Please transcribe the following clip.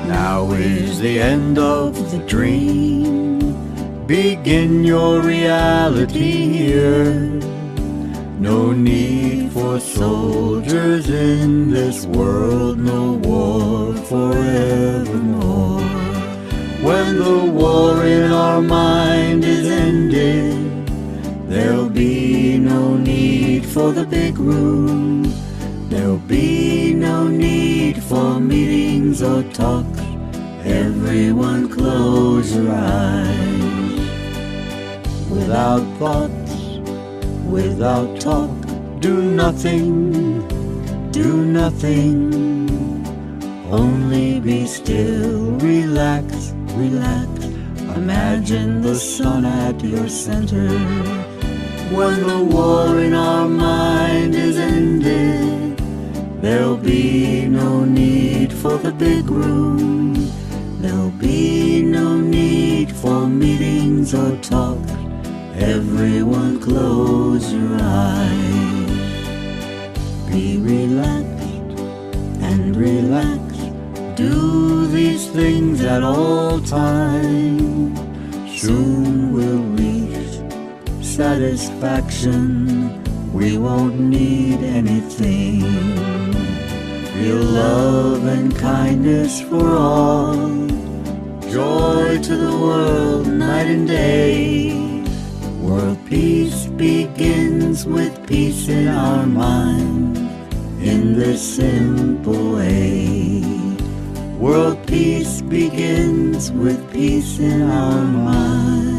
Now is the end of the dream. Begin your reality here. No need for soldiers in this world, no war forevermore. When the war in our mind is ended, there'll be no need for the big room. There'll be no need for meetings or talks. Everyone close your eyes. Without thoughts, without talk, do nothing, do nothing. Only be still, relax, relax. Imagine the sun at your center. When the war in our mind is ended, there'll be no need for the big room. There'll be no need for meetings or talk. Everyone close your eyes. Be relaxed and relax. Do these things at all times. Soon we'll reach satisfaction. We won't need anything. Feel love and kindness for all. Joy to the world night and day. World peace begins with peace in our mind. In this simple way. World peace begins with peace in our mind.